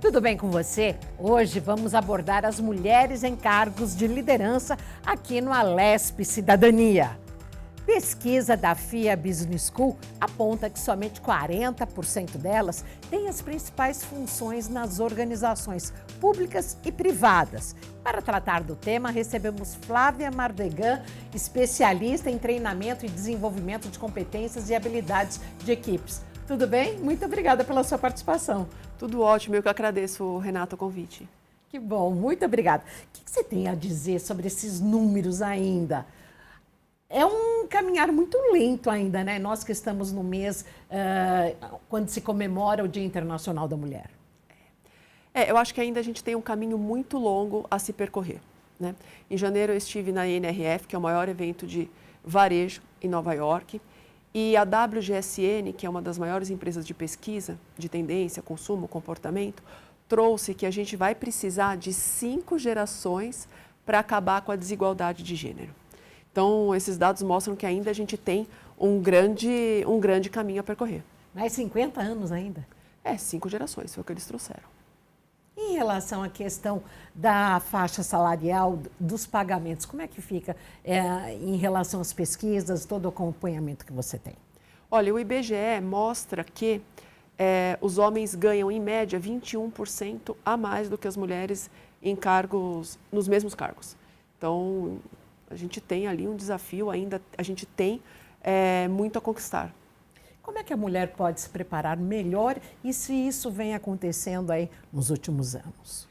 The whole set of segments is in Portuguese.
Tudo bem com você? Hoje vamos abordar as mulheres em cargos de liderança aqui no Alesp Cidadania. Pesquisa da FIA Business School aponta que somente 40% delas têm as principais funções nas organizações públicas e privadas. Para tratar do tema, recebemos Flávia Mardegan, especialista em treinamento e desenvolvimento de competências e habilidades de equipes. Tudo bem? Muito obrigada pela sua participação. Tudo ótimo, eu que agradeço, Renata, o convite. Que bom, muito obrigada. O que você tem a dizer sobre esses números ainda? É um caminhar muito lento ainda, né? Nós que estamos no mês, quando se comemora o Dia Internacional da Mulher. Eu acho que ainda a gente tem um caminho muito longo a se percorrer, né? Em janeiro eu estive na NRF, que é o maior evento de varejo em Nova York, e a WGSN, que é uma das maiores empresas de pesquisa de tendência, consumo, comportamento, trouxe que a gente vai precisar de 5 gerações para acabar com a desigualdade de gênero. Então, esses dados mostram que ainda a gente tem um grande caminho a percorrer. Mais 50 anos ainda? 5 gerações, foi o que eles trouxeram. Em relação à questão da faixa salarial, dos pagamentos, como é que fica em relação às pesquisas, todo o acompanhamento que você tem? Olha, o IBGE mostra que os homens ganham, em média, 21% a mais do que as mulheres nos mesmos cargos. Então, a gente tem ali um desafio ainda, a gente tem muito a conquistar. Como é que a mulher pode se preparar melhor e se isso vem acontecendo aí nos últimos anos?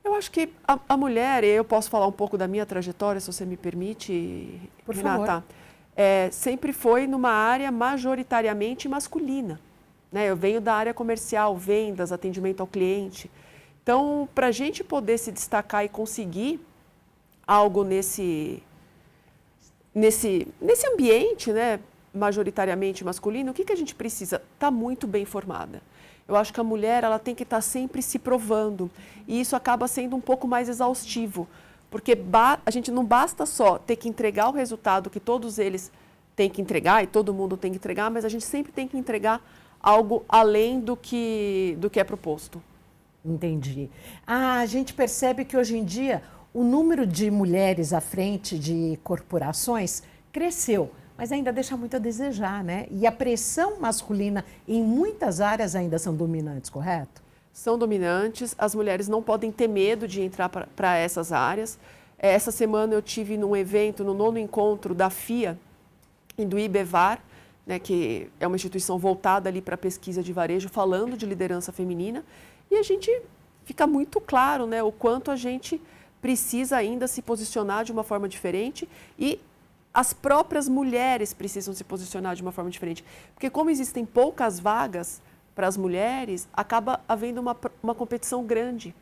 Eu acho que a mulher, eu posso falar um pouco da minha trajetória, se você me permite, Por Renata, favor. Sempre foi numa área majoritariamente masculina, né? Eu venho da área comercial, vendas, atendimento ao cliente. Então, para a gente poder se destacar e conseguir algo nesse ambiente, né, majoritariamente masculino, o que a gente precisa? Estar muito bem formada. Eu acho que a mulher ela tem que estar sempre se provando e isso acaba sendo um pouco mais exaustivo, porque a gente não basta só ter que entregar o resultado que todos eles têm que entregar e todo mundo tem que entregar, mas a gente sempre tem que entregar algo além do que é proposto. Entendi. A gente percebe que hoje em dia o número de mulheres à frente de corporações cresceu, mas ainda deixa muito a desejar, né? E a pressão masculina em muitas áreas ainda são dominantes, correto? São dominantes, as mulheres não podem ter medo de entrar para essas áreas. Essa semana eu tive num evento, no 9º encontro da FIA e do IBEVAR, né, que é uma instituição voltada ali para a pesquisa de varejo, falando de liderança feminina, e a gente fica muito claro, né, o quanto a gente precisa ainda se posicionar de uma forma diferente e as próprias mulheres precisam se posicionar de uma forma diferente. Porque como existem poucas vagas para as mulheres, acaba havendo uma competição grande,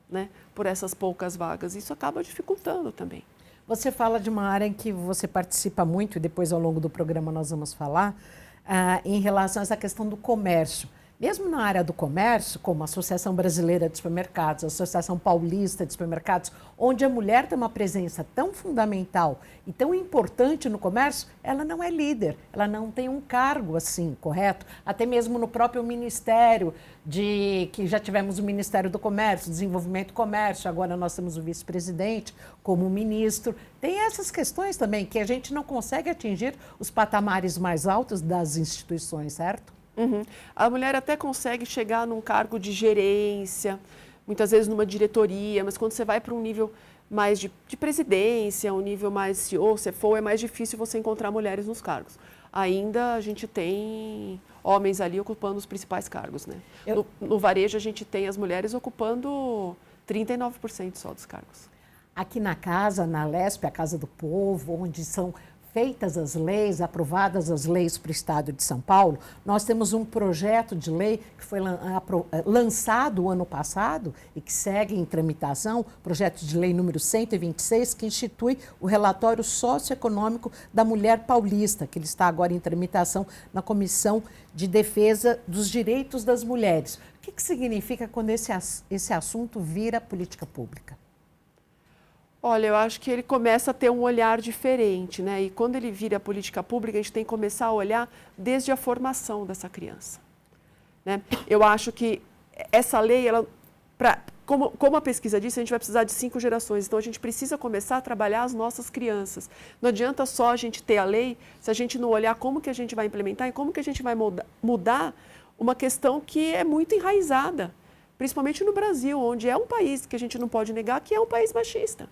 né, por essas poucas vagas. Isso acaba dificultando também. Você fala de uma área em que você participa muito, e depois ao longo do programa nós vamos falar, em relação a essa questão do comércio. Mesmo na área do comércio, como a Associação Brasileira de Supermercados, a Associação Paulista de Supermercados, onde a mulher tem uma presença tão fundamental e tão importante no comércio, ela não é líder, ela não tem um cargo assim, correto? Até mesmo no próprio Ministério, que já tivemos o Ministério do Comércio, Desenvolvimento do Comércio, agora nós temos o vice-presidente como ministro. Tem essas questões também, que a gente não consegue atingir os patamares mais altos das instituições, certo? Uhum. A mulher até consegue chegar num cargo de gerência, muitas vezes numa diretoria, mas quando você vai para um nível mais de presidência, um nível mais CEO, se for, é mais difícil você encontrar mulheres nos cargos. Ainda a gente tem homens ali ocupando os principais cargos, né? No varejo a gente tem as mulheres ocupando 39% só dos cargos. Aqui na casa, na Alesp, a Casa do Povo, onde são feitas as leis, aprovadas as leis para o Estado de São Paulo, nós temos um projeto de lei que foi lançado o ano passado e que segue em tramitação, projeto de lei número 126, que institui o relatório socioeconômico da mulher paulista, que ele está agora em tramitação na Comissão de Defesa dos Direitos das Mulheres. O que significa quando esse assunto vira política pública? Olha, eu acho que ele começa a ter um olhar diferente, né? E quando ele vira política pública, a gente tem que começar a olhar desde a formação dessa criança, né? Eu acho que essa lei, Como a pesquisa disse, a gente vai precisar de 5 gerações. Então, a gente precisa começar a trabalhar as nossas crianças. Não adianta só a gente ter a lei se a gente não olhar como que a gente vai implementar e como que a gente vai mudar uma questão que é muito enraizada, principalmente no Brasil, onde é um país que a gente não pode negar que é um país machista.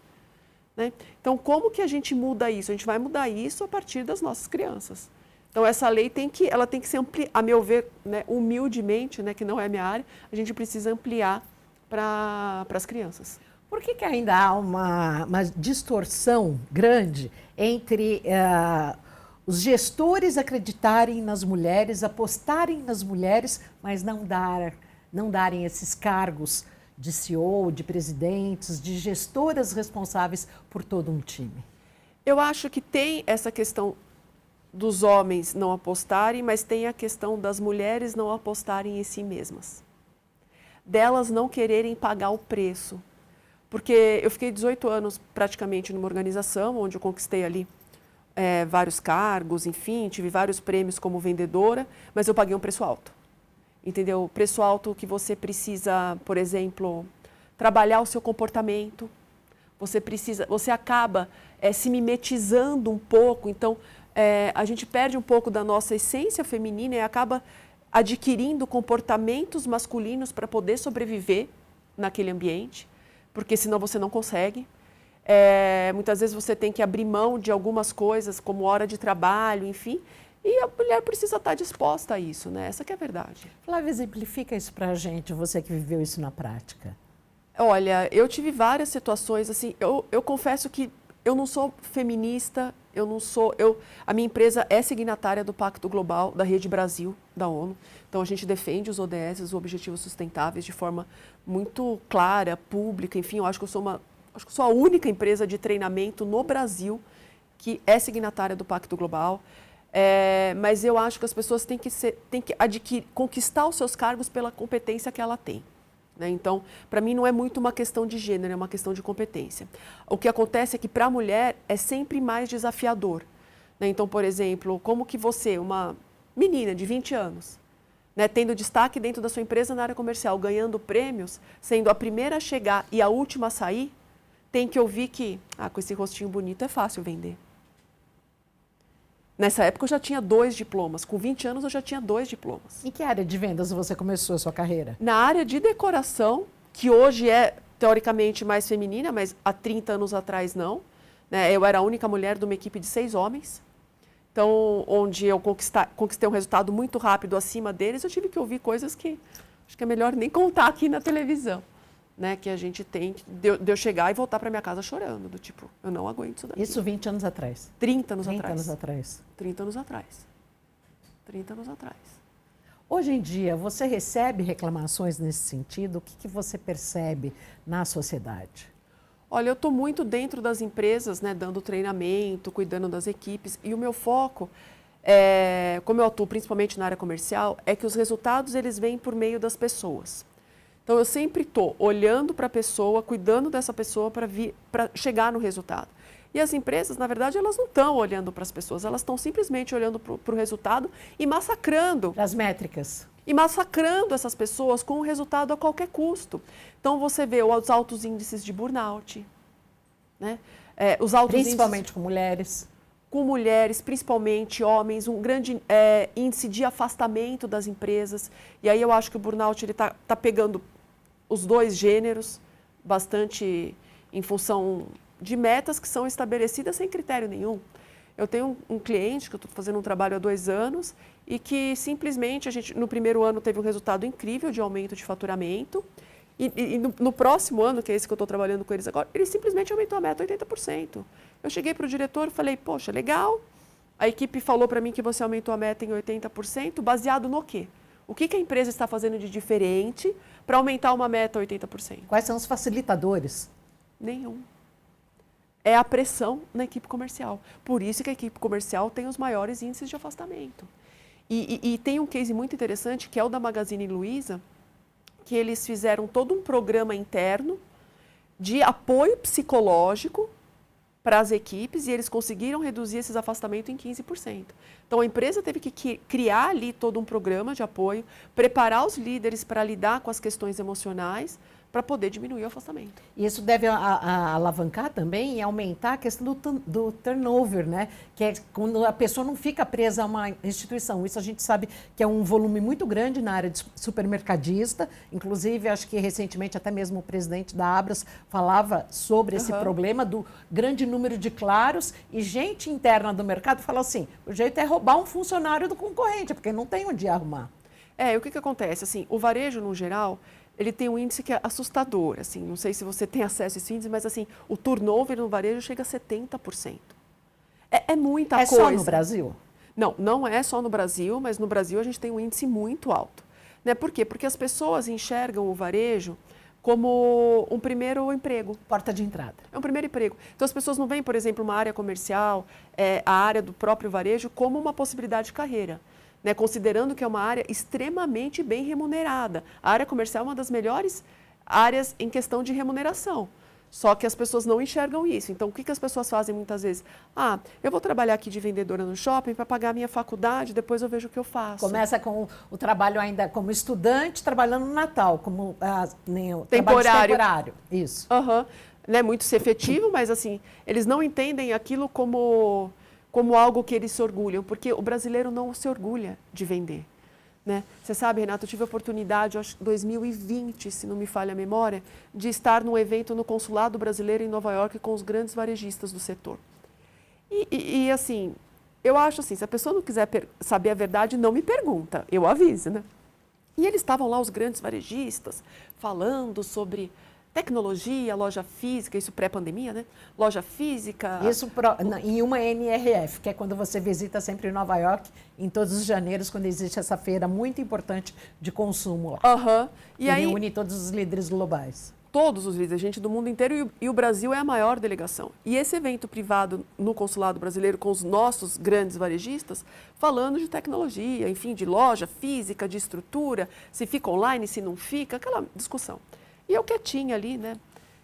Né? Então, como que a gente muda isso? A gente vai mudar isso a partir das nossas crianças. Então, essa lei tem que ser ampliada, a meu ver, né, humildemente, né, que não é a minha área, a gente precisa ampliar para as crianças. Por que ainda há uma distorção grande entre os gestores acreditarem nas mulheres, apostarem nas mulheres, mas não darem esses cargos de CEO, de presidentes, de gestoras responsáveis por todo um time? Eu acho que tem essa questão dos homens não apostarem, mas tem a questão das mulheres não apostarem em si mesmas. Delas não quererem pagar o preço. Porque eu fiquei 18 anos praticamente numa organização, onde eu conquistei ali vários cargos, enfim, tive vários prêmios como vendedora, mas eu paguei um preço alto. Entendeu? Preço alto que você precisa, por exemplo, trabalhar o seu comportamento, você acaba se mimetizando um pouco, então a gente perde um pouco da nossa essência feminina e acaba adquirindo comportamentos masculinos para poder sobreviver naquele ambiente, porque senão você não consegue. Muitas vezes você tem que abrir mão de algumas coisas, como hora de trabalho, enfim, e a mulher precisa estar disposta a isso, né? Essa que é a verdade. Flávia, exemplifica isso para a gente, você que viveu isso na prática. Olha, eu tive várias situações, assim, eu confesso que eu não sou feminista, a minha empresa é signatária do Pacto Global da Rede Brasil, da ONU. Então, a gente defende os ODS, os Objetivos Sustentáveis, de forma muito clara, pública. Enfim, eu acho que eu sou a única empresa de treinamento no Brasil que é signatária do Pacto Global. Mas eu acho que as pessoas têm que conquistar os seus cargos pela competência que ela tem. Né? Então, para mim, não é muito uma questão de gênero, é uma questão de competência. O que acontece é que, para a mulher, é sempre mais desafiador. Né? Então, por exemplo, como que você, uma menina de 20 anos, né, tendo destaque dentro da sua empresa na área comercial, ganhando prêmios, sendo a primeira a chegar e a última a sair, tem que ouvir que, com esse rostinho bonito é fácil vender. Nessa época eu já tinha 2 diplomas, com 20 anos eu já tinha 2 diplomas. Em que área de vendas você começou a sua carreira? Na área de decoração, que hoje é teoricamente mais feminina, mas há 30 anos atrás não. Né? Eu era a única mulher de uma equipe de 6 homens. Então, onde eu conquistei um resultado muito rápido acima deles, eu tive que ouvir coisas que acho que é melhor nem contar aqui na televisão. Né, que a gente tem, de eu chegar e voltar para minha casa chorando, do tipo, eu não aguento isso daqui. Isso 20 anos atrás? 30 anos 30 atrás. anos atrás. 30 anos atrás. 30 anos atrás. Hoje em dia, você recebe reclamações nesse sentido? O que você percebe na sociedade? Olha, eu estou muito dentro das empresas, né, dando treinamento, cuidando das equipes, e o meu foco, como eu atuo principalmente na área comercial, é que os resultados eles vêm por meio das pessoas. Então, eu sempre estou olhando para a pessoa, cuidando dessa pessoa para chegar no resultado. E as empresas, na verdade, elas não estão olhando para as pessoas, elas estão simplesmente olhando para o resultado e massacrando. As métricas. E massacrando essas pessoas com o resultado a qualquer custo. Então, você vê os altos índices de burnout, né? Os altos Principalmente índices com mulheres. Com mulheres, principalmente homens, um grande índice de afastamento das empresas. E aí eu acho que o burnout está pegando os 2 gêneros, bastante em função de metas que são estabelecidas sem critério nenhum. Eu tenho um cliente que eu estou fazendo um trabalho há 2 anos e que simplesmente a gente, no primeiro ano, teve um resultado incrível de aumento de faturamento e no próximo ano, que é esse que eu estou trabalhando com eles agora, ele simplesmente aumentou a meta 80%. Eu cheguei para o diretor e falei, poxa, legal, a equipe falou para mim que você aumentou a meta em 80%, baseado no quê? O que a empresa está fazendo de diferente para aumentar uma meta 80%? Quais são os facilitadores? Nenhum. É a pressão na equipe comercial. Por isso que a equipe comercial tem os maiores índices de afastamento. E tem um case muito interessante, que é o da Magazine Luiza, que eles fizeram todo um programa interno de apoio psicológico para as equipes e eles conseguiram reduzir esses afastamentos em 15%. Então, a empresa teve que criar ali todo um programa de apoio, preparar os líderes para lidar com as questões emocionais, para poder diminuir o afastamento. E isso deve alavancar também e aumentar a questão do turnover, né? Que é quando a pessoa não fica presa a uma instituição. Isso a gente sabe que é um volume muito grande na área de supermercadista. Inclusive, acho que recentemente até mesmo o presidente da Abras falava sobre esse problema do grande número de claros e gente interna do mercado fala assim, o jeito é roubar um funcionário do concorrente, porque não tem onde arrumar. O que acontece? Assim, o varejo, no geral, ele tem um índice que é assustador, assim, não sei se você tem acesso a esse índice, mas assim, o turnover no varejo chega a 70%. É muita coisa. É só no Brasil? Não, não é só no Brasil, mas no Brasil a gente tem um índice muito alto. Né? Por quê? Porque as pessoas enxergam o varejo como um primeiro emprego. Porta de entrada. É um primeiro emprego. Então as pessoas não veem, por exemplo, uma área comercial, a área do próprio varejo, como uma possibilidade de carreira. Né, considerando que é uma área extremamente bem remunerada. A área comercial é uma das melhores áreas em questão de remuneração. Só que as pessoas não enxergam isso. Então, o que as pessoas fazem muitas vezes? Eu vou trabalhar aqui de vendedora no shopping para pagar a minha faculdade, depois eu vejo o que eu faço. Começa com o trabalho ainda como estudante, trabalhando no Natal, como temporário. Isso. Não é muito ser efetivo, mas assim, eles não entendem aquilo como algo que eles se orgulham, porque o brasileiro não se orgulha de vender. Né? Você sabe, Renato, eu tive a oportunidade, acho que 2020, se não me falha a memória, de estar num evento no Consulado Brasileiro em Nova York com os grandes varejistas do setor. E assim, eu acho assim, se a pessoa não quiser saber a verdade, não me pergunta, eu aviso, né? E eles estavam lá, os grandes varejistas, falando sobre tecnologia, loja física, isso pré-pandemia, né? Loja física... Isso em uma NRF, que é quando você visita sempre em Nova York, em todos os janeiros, quando existe essa feira muito importante de consumo lá. E aí reúne todos os líderes globais. Todos os líderes, gente do mundo inteiro, e o Brasil é a maior delegação. E esse evento privado no Consulado Brasileiro, com os nossos grandes varejistas, falando de tecnologia, enfim, de loja física, de estrutura, se fica online, se não fica, aquela discussão. E eu quietinha ali, né?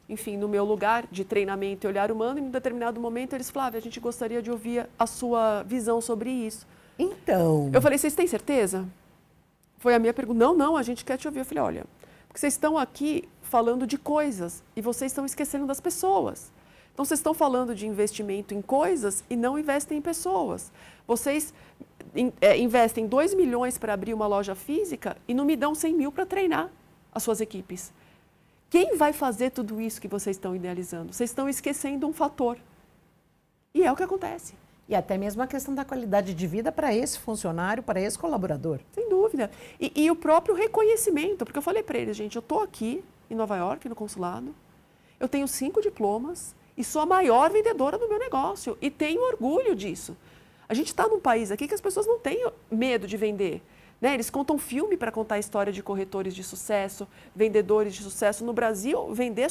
Enfim, no meu lugar de treinamento e olhar humano, em um determinado momento eles falavam, a gente gostaria de ouvir a sua visão sobre isso. Então... Eu falei, vocês têm certeza? Foi a minha pergunta. Não, a gente quer te ouvir. Eu falei, olha, porque vocês estão aqui falando de coisas e vocês estão esquecendo das pessoas. Então, vocês estão falando de investimento em coisas e não investem em pessoas. Vocês investem 2 milhões para abrir uma loja física e não me dão 100 mil para treinar as suas equipes. Quem vai fazer tudo isso que vocês estão idealizando? Vocês estão esquecendo um fator. E é o que acontece. E até mesmo a questão da qualidade de vida para esse funcionário, para esse colaborador. Sem dúvida. E o próprio reconhecimento, porque eu falei para eles, gente, eu estou aqui em Nova York, no consulado, eu tenho 5 diplomas e sou a maior vendedora do meu negócio e tenho orgulho disso. A gente está num país aqui que as pessoas não têm medo de vender. Né? Eles contam filme para contar a história de corretores de sucesso, vendedores de sucesso. No Brasil, vender é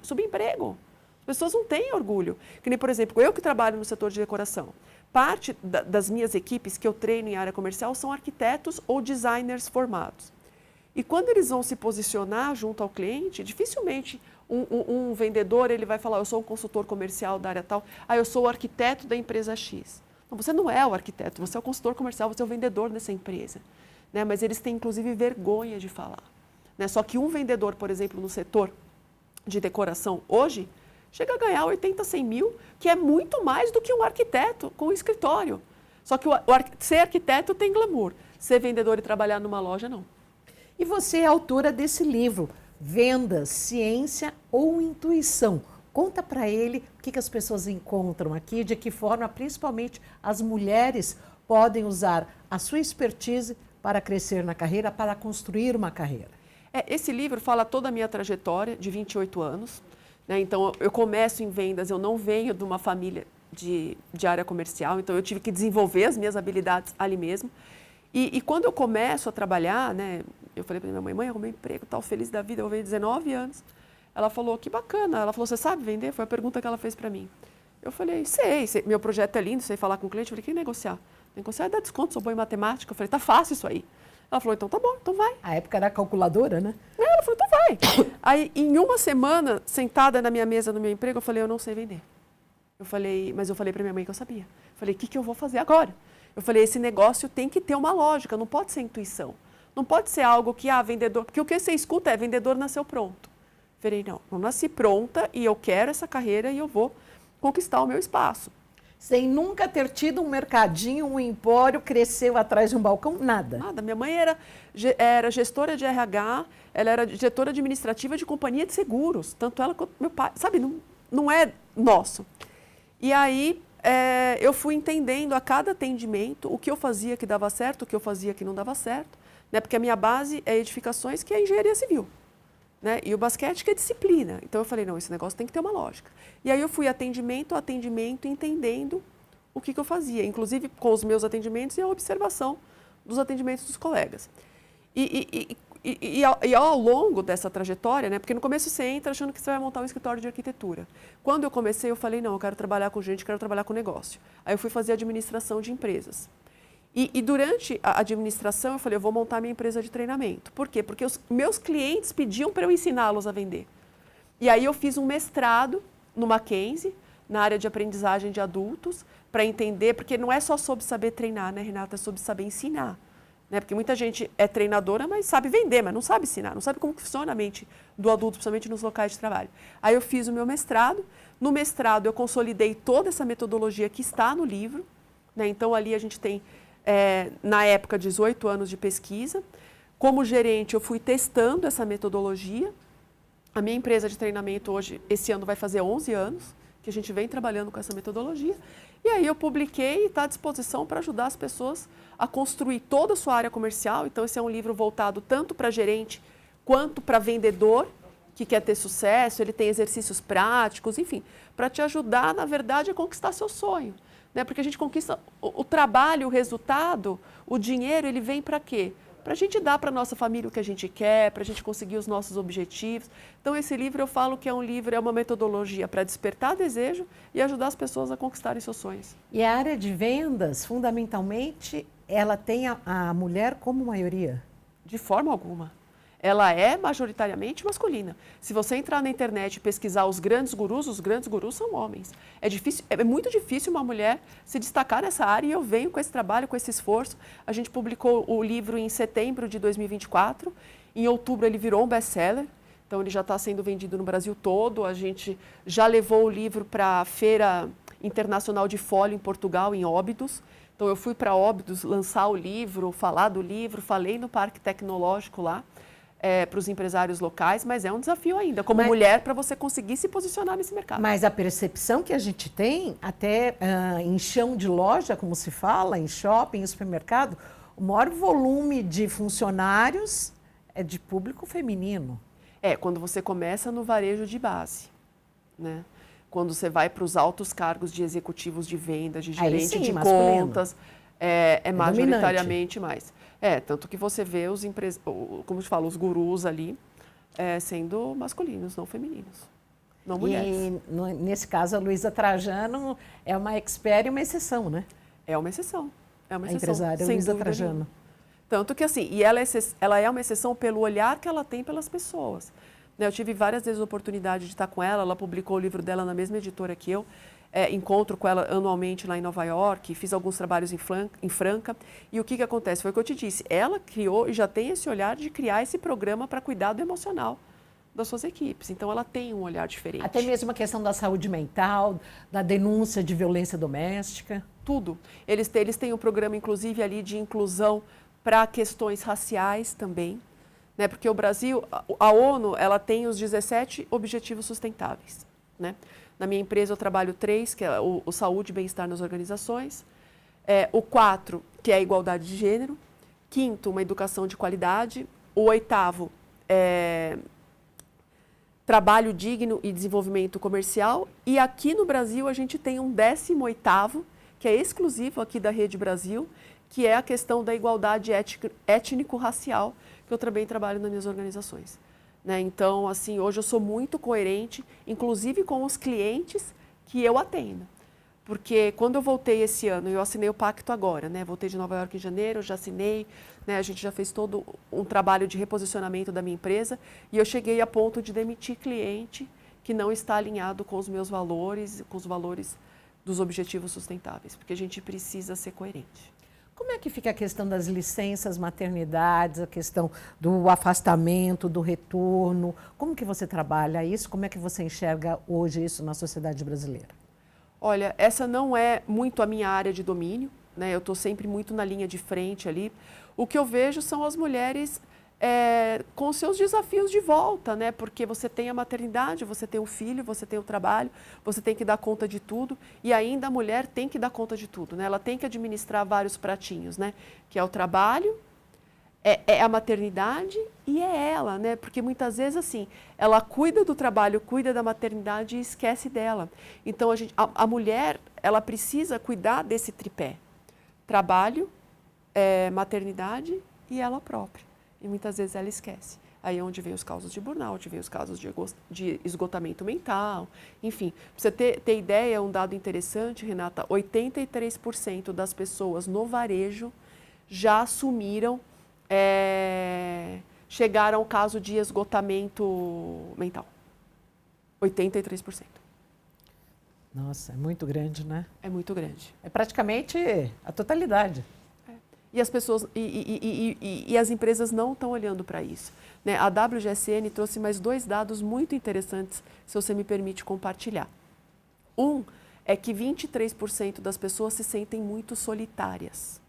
subemprego. As pessoas não têm orgulho. Que nem, por exemplo, eu que trabalho no setor de decoração. Parte das minhas equipes que eu treino em área comercial são arquitetos ou designers formados. E quando eles vão se posicionar junto ao cliente, dificilmente um vendedor ele vai falar, eu sou um consultor comercial da área tal, eu sou o arquiteto da empresa X. Não, você não é o arquiteto, você é o consultor comercial, você é o vendedor dessa empresa. Né? Mas eles têm, inclusive, vergonha de falar. Né? Só que um vendedor, por exemplo, no setor de decoração, hoje, chega a ganhar 80, 100 mil, que é muito mais do que um arquiteto com um escritório. Só que ser arquiteto tem glamour, ser vendedor e trabalhar numa loja, não. E você é autora desse livro, Vendas, Ciência ou Intuição. Conta para ele o que as pessoas encontram aqui, de que forma, principalmente, as mulheres podem usar a sua expertise para crescer na carreira, para construir uma carreira. Esse livro fala toda a minha trajetória de 28 anos. Né? Então, eu começo em vendas, eu não venho de uma família de área comercial, então eu tive que desenvolver as minhas habilidades ali mesmo. E quando eu começo a trabalhar, né, eu falei para minha mãe, arrumei um emprego, tal, feliz da vida, eu venho 19 anos. Ela falou, que bacana. Ela falou, você sabe vender? Foi a pergunta que ela fez para mim. Eu falei, sei, meu projeto é lindo, sei falar com o cliente. Eu falei, quem negociar? Negociar é dar desconto, sou boa em matemática. Eu falei, tá fácil isso aí. Ela falou, então tá bom, então vai. A época era calculadora, né? Ela falou, então vai. Aí, em uma semana, sentada na minha mesa, no meu emprego, eu falei, eu não sei vender. Mas eu falei para minha mãe que eu sabia. Eu falei, o que eu vou fazer agora? Eu falei, esse negócio tem que ter uma lógica, não pode ser intuição. Não pode ser algo que, vendedor... Porque o que você escuta é vendedor nasceu pronto. Falei, não, eu nasci pronta e eu quero essa carreira e eu vou conquistar o meu espaço. Sem nunca ter tido um mercadinho, um empório, cresceu atrás de um balcão, nada? Nada. Minha mãe era gestora de RH, ela era diretora administrativa de companhia de seguros. Tanto ela quanto meu pai. Sabe, não é nosso. E aí eu fui entendendo a cada atendimento o que eu fazia que dava certo, o que eu fazia que não dava certo. Né? Porque a minha base é edificações, que é engenharia civil. Né? E o basquete, que é disciplina. Então eu falei, não, esse negócio tem que ter uma lógica. E aí eu fui atendimento a atendimento, entendendo o que eu fazia, inclusive com os meus atendimentos e a observação dos atendimentos dos colegas. E ao longo dessa trajetória, né, porque no começo você entra achando que você vai montar um escritório de arquitetura. Quando eu comecei, eu falei, não, eu quero trabalhar com gente, quero trabalhar com negócio. Aí eu fui fazer administração de empresas. E durante a administração, eu falei, eu vou montar minha empresa de treinamento. Por quê? Porque os meus clientes pediam para eu ensiná-los a vender. E aí eu fiz um mestrado no Mackenzie, na área de aprendizagem de adultos, para entender, porque não é só sobre saber treinar, né, Renata? É sobre saber ensinar. Né? Porque muita gente é treinadora, mas sabe vender, mas não sabe ensinar, não sabe como funciona a mente do adulto, principalmente nos locais de trabalho. Aí eu fiz o meu mestrado. No mestrado, eu consolidei toda essa metodologia que está no livro. Né? Então, ali a gente tem... na época, 18 anos de pesquisa. Como gerente, eu fui testando essa metodologia. A minha empresa de treinamento hoje, esse ano, vai fazer 11 anos que a gente vem trabalhando com essa metodologia. E aí eu publiquei e está à disposição para ajudar as pessoas a construir toda a sua área comercial. Então, esse é um livro voltado tanto para gerente quanto para vendedor, que quer ter sucesso. Ele tem exercícios práticos, enfim, para te ajudar, na verdade, a conquistar seu sonho. Né? Porque a gente conquista o trabalho, o resultado, o dinheiro, ele vem para quê? Para a gente dar para a nossa família o que a gente quer, para a gente conseguir os nossos objetivos. Então, esse livro eu falo que é um livro, é uma metodologia para despertar desejo e ajudar as pessoas a conquistarem seus sonhos. E a área de vendas, fundamentalmente, ela tem a mulher como maioria? De forma alguma. Ela é majoritariamente masculina. Se você entrar na internet e pesquisar os grandes gurus são homens. É muito difícil uma mulher se destacar nessa área e eu venho com esse trabalho, com esse esforço. A gente publicou o livro em setembro de 2024. Em outubro ele virou um best-seller. Então ele já está sendo vendido no Brasil todo. A gente já levou o livro para a Feira Internacional de Fólio em Portugal, em Óbidos. Então eu fui para Óbidos lançar o livro, falar do livro, falei no Parque Tecnológico lá. Para os empresários locais, mas é um desafio ainda, como mulher, para você conseguir se posicionar nesse mercado. Mas a percepção que a gente tem, até em chão de loja, como se fala, em shopping, em supermercado, o maior volume de funcionários é de público feminino. Quando você começa no varejo de base, né? Quando você vai para os altos cargos de executivos de vendas, de gerente de contas, é majoritariamente mais. Tanto que você vê como te falo, os gurus ali sendo masculinos, não femininos, não mulheres. E nesse caso, a Luísa Trajano é uma expert e uma exceção, né? É uma exceção. É uma exceção. A empresária Luísa Trajano. Nenhuma. Tanto que assim, ela é uma exceção pelo olhar que ela tem pelas pessoas. Eu tive várias vezes a oportunidade de estar com ela publicou o livro dela na mesma editora que eu. Encontro com ela anualmente lá em Nova York, fiz alguns trabalhos em Franca. E o que acontece? Foi o que eu te disse, ela criou e já tem esse olhar de criar esse programa para cuidar do emocional das suas equipes. Então, ela tem um olhar diferente. Até mesmo a questão da saúde mental, da denúncia de violência doméstica. Tudo. Eles têm um programa, inclusive, ali de inclusão para questões raciais também. Né? Porque o Brasil, a ONU, ela tem os 17 Objetivos Sustentáveis, né? Na minha empresa eu trabalho 3, que é o saúde e bem-estar nas organizações. O 4, que é a igualdade de gênero. 5º, uma educação de qualidade. O 8º, trabalho digno e desenvolvimento comercial. E aqui no Brasil a gente tem um 18º, que é exclusivo aqui da Rede Brasil, que é a questão da igualdade étnico-racial, que eu também trabalho nas minhas organizações. Né? Então, assim, hoje eu sou muito coerente, inclusive com os clientes que eu atendo. Porque quando eu voltei esse ano, eu assinei o pacto agora, né? Voltei de Nova York em janeiro, já assinei, né? A gente já fez todo um trabalho de reposicionamento da minha empresa e eu cheguei a ponto de demitir cliente que não está alinhado com os meus valores, com os valores dos objetivos sustentáveis, porque a gente precisa ser coerente. Como é que fica a questão das licenças maternidades, a questão do afastamento, do retorno? Como que você trabalha isso? Como é que você enxerga hoje isso na sociedade brasileira? Olha, essa não é muito a minha área de domínio, né? Eu estou sempre muito na linha de frente ali. O que eu vejo são as mulheres com seus desafios de volta, né? Porque você tem a maternidade, você tem o filho, você tem o trabalho, você tem que dar conta de tudo e ainda a mulher tem que dar conta de tudo, né? Ela tem que administrar vários pratinhos, né? Que é o trabalho, é a maternidade e é ela, né? Porque muitas vezes, assim, ela cuida do trabalho, cuida da maternidade e esquece dela. Então, a mulher, ela precisa cuidar desse tripé. Trabalho, maternidade e ela própria. E muitas vezes ela esquece. Aí é onde vem os casos de burnout, vem os casos de esgotamento mental, enfim. Para você ter ideia, um dado interessante, Renata, 83% das pessoas no varejo já assumiram, chegaram ao caso de esgotamento mental. 83%. Nossa, é muito grande, né? É muito grande. É praticamente a totalidade. E as pessoas e as empresas não estão olhando para isso, né? A WGSN trouxe mais 2 dados muito interessantes, se você me permite compartilhar. Um é que 23% das pessoas se sentem muito solitárias,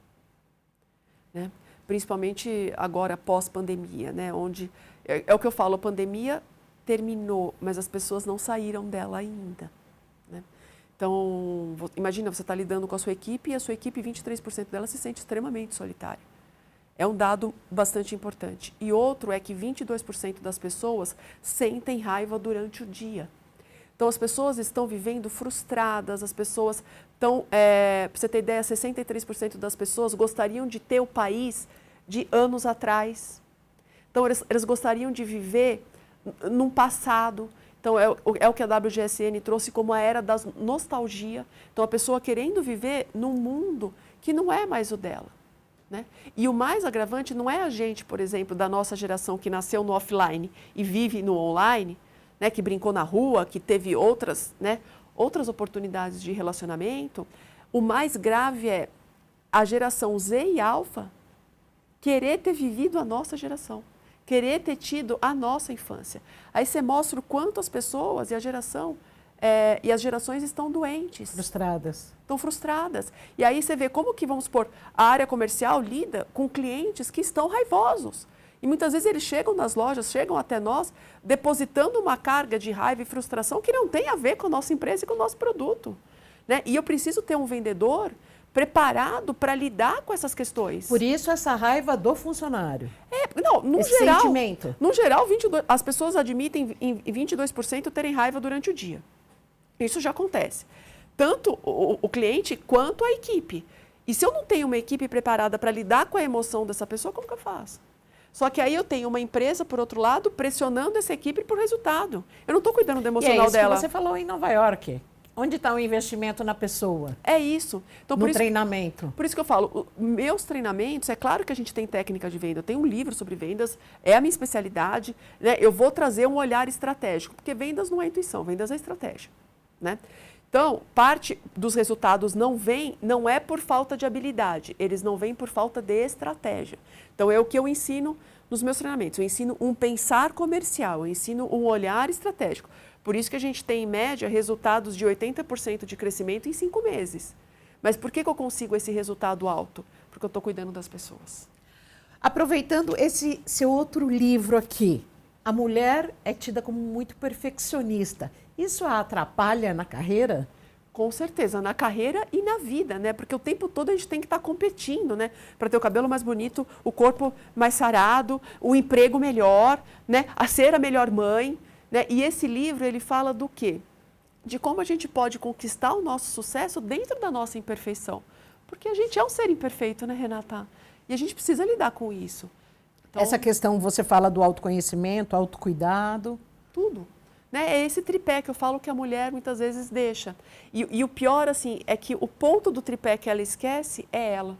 né? Principalmente agora pós-pandemia, né? Onde é o que eu falo, a pandemia terminou, mas as pessoas não saíram dela ainda, né? Então, imagina, você está lidando com a sua equipe e a sua equipe, 23% dela se sente extremamente solitária. É um dado bastante importante. E outro é que 22% das pessoas sentem raiva durante o dia. Então, as pessoas estão vivendo frustradas, as pessoas estão, para você ter ideia, 63% das pessoas gostariam de ter o país de anos atrás. Então, eles gostariam de viver num passado. Então, é o que a WGSN trouxe como a era da nostalgia. Então, a pessoa querendo viver num mundo que não é mais o dela, né? E o mais agravante não é a gente, por exemplo, da nossa geração que nasceu no offline e vive no online, né, que brincou na rua, que teve outras oportunidades de relacionamento. O mais grave é a geração Z e Alfa querer ter vivido a nossa geração. Querer ter tido a nossa infância. Aí você mostra o quanto as pessoas e a geração e as gerações estão doentes. Frustradas. Estão frustradas. E aí você vê como que, vamos supor, a área comercial lida com clientes que estão raivosos. E muitas vezes eles chegam nas lojas, chegam até nós, depositando uma carga de raiva e frustração que não tem a ver com a nossa empresa e com o nosso produto, né? E eu preciso ter um vendedor preparado para lidar com essas questões. Por isso essa raiva do funcionário. No esse geral, sentimento. No geral, as pessoas admitem em 22% terem raiva durante o dia. Isso já acontece. Tanto o cliente quanto a equipe. E se eu não tenho uma equipe preparada para lidar com a emoção dessa pessoa, como que eu faço? Só que aí eu tenho uma empresa, por outro lado, pressionando essa equipe por resultado. Eu não estou cuidando do emocional dela. Que você falou em Nova York. Onde está o investimento na pessoa? É isso. Então, no treinamento. Por isso que eu falo, meus treinamentos, é claro que a gente tem técnica de venda, eu tenho um livro sobre vendas, é a minha especialidade, né? Eu vou trazer um olhar estratégico, porque vendas não é intuição, vendas é estratégia, né? Então, parte dos resultados não é por falta de habilidade, eles não vêm por falta de estratégia. Então, é o que eu ensino nos meus treinamentos, eu ensino um pensar comercial, eu ensino um olhar estratégico. Por isso que a gente tem, em média, resultados de 80% de crescimento em 5 meses. Mas por que eu consigo esse resultado alto? Porque eu estou cuidando das pessoas. Aproveitando esse seu outro livro aqui, a mulher é tida como muito perfeccionista. Isso a atrapalha na carreira? Com certeza, na carreira e na vida, né? Porque o tempo todo a gente tem que estar competindo, né? Para ter o cabelo mais bonito, o corpo mais sarado, o emprego melhor, né? A ser a melhor mãe. Né? E esse livro, ele fala do quê? De como a gente pode conquistar o nosso sucesso dentro da nossa imperfeição. Porque a gente é um ser imperfeito, né, Renata? E a gente precisa lidar com isso. Então, essa questão, você fala do autoconhecimento, autocuidado. Tudo. Né? É esse tripé que eu falo que a mulher muitas vezes deixa. E o pior, assim, é que o ponto do tripé que ela esquece é ela.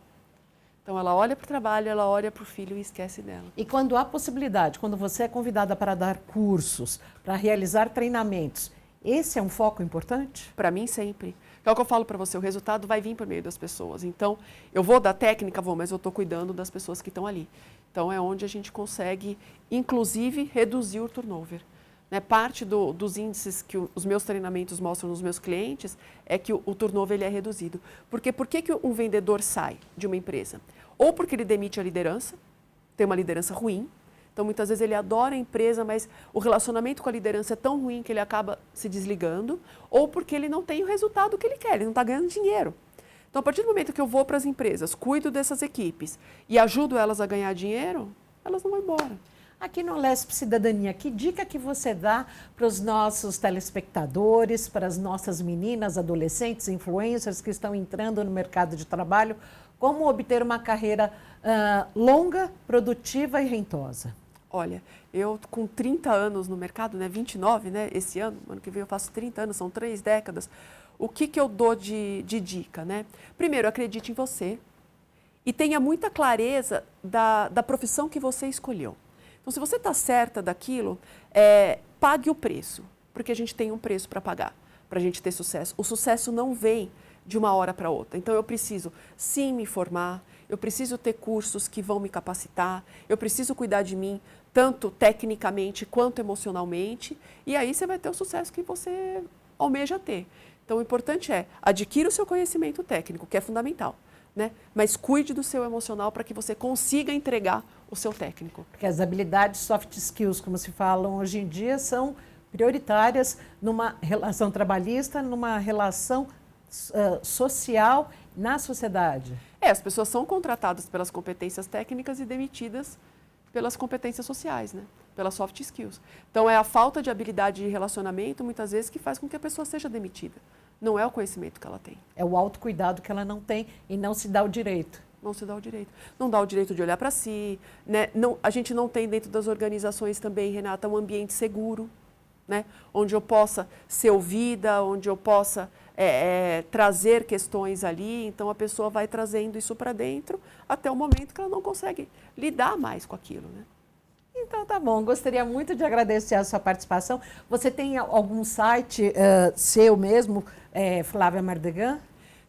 Então, ela olha para o trabalho, ela olha para o filho e esquece dela. E quando há possibilidade, quando você é convidada para dar cursos, para realizar treinamentos, Esse é um foco importante? Para mim, sempre. É o que eu falo para você, o resultado vai vir por meio das pessoas. Então, eu vou dar técnica, mas eu estou cuidando das pessoas que estão ali. Então, é onde a gente consegue, inclusive, reduzir o turnover. Né? Parte dos índices que os meus treinamentos mostram nos meus clientes é que o turnover ele é reduzido. Porque por que um vendedor sai de uma empresa? Ou porque ele demite a liderança, tem uma liderança ruim. Então, muitas vezes ele adora a empresa, mas o relacionamento com a liderança é tão ruim que ele acaba se desligando, ou porque ele não tem o resultado que ele quer, ele não está ganhando dinheiro. Então, a partir do momento que eu vou para as empresas, cuido dessas equipes e ajudo elas a ganhar dinheiro, elas não vão embora. Aqui no Alesp Cidadania, que dica que você dá para os nossos telespectadores, para as nossas meninas, adolescentes, influencers que estão entrando no mercado de trabalho, como obter uma carreira longa, produtiva e rentosa? Olha, eu com 30 anos no mercado, 29, esse ano que vem eu faço 30 anos, são 3 décadas. O que eu dou de dica, Primeiro, acredite em você e tenha muita clareza da profissão que você escolheu. Então, se você está certa daquilo, pague o preço, porque a gente tem um preço para pagar, para a gente ter sucesso. O sucesso não vem de uma hora para outra. Então, eu preciso sim me formar, eu preciso ter cursos que vão me capacitar, eu preciso cuidar de mim, tanto tecnicamente quanto emocionalmente, e aí você vai ter o sucesso que você almeja ter. Então, o importante é adquira o seu conhecimento técnico, que é fundamental, mas cuide do seu emocional para que você consiga entregar o seu técnico. Porque as habilidades soft skills, como se falam hoje em dia, são prioritárias numa relação trabalhista, numa relação social na sociedade. As pessoas são contratadas pelas competências técnicas e demitidas pelas competências sociais, pelas soft skills. Então, é a falta de habilidade de relacionamento, muitas vezes, que faz com que a pessoa seja demitida. Não é o conhecimento que ela tem. É o autocuidado que ela não tem e não se dá o direito. Não se dá o direito. Não dá o direito de olhar para si. Não, a gente não tem dentro das organizações também, Renata, um ambiente seguro, onde eu possa ser ouvida, onde eu possa trazer questões ali. Então, a pessoa vai trazendo isso para dentro até o momento que ela não consegue lidar mais com aquilo. Então, tá bom. Gostaria muito de agradecer a sua participação. Você tem algum site seu mesmo, Flávia Mardegan?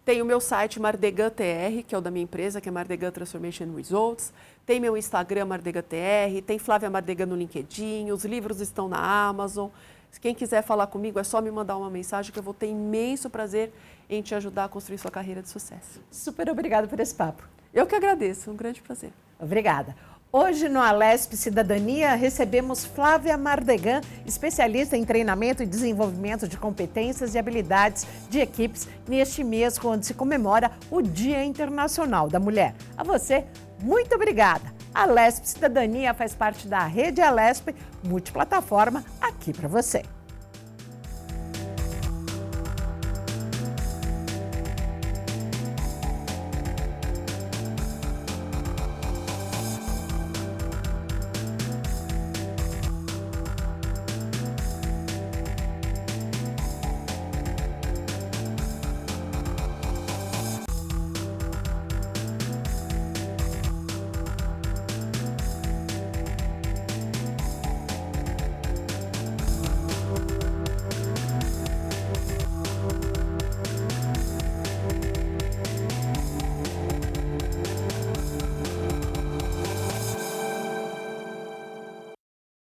Tem o meu site Mardegan TR, que é o da minha empresa, que é Mardegan Transformation Results. Tem meu Instagram Mardegan TR, tem Flávia Mardegan no LinkedIn, os livros estão na Amazon. Quem quiser falar comigo é só me mandar uma mensagem que eu vou ter imenso prazer em te ajudar a construir sua carreira de sucesso. Super obrigada por esse papo. Eu que agradeço, um grande prazer. Obrigada. Hoje no Alesp Cidadania recebemos Flávia Mardegan, especialista em treinamento e desenvolvimento de competências e habilidades de equipes neste mês onde se comemora o Dia Internacional da Mulher. A você, muito obrigada. A Alesp Cidadania faz parte da Rede Alesp, multiplataforma, aqui para você.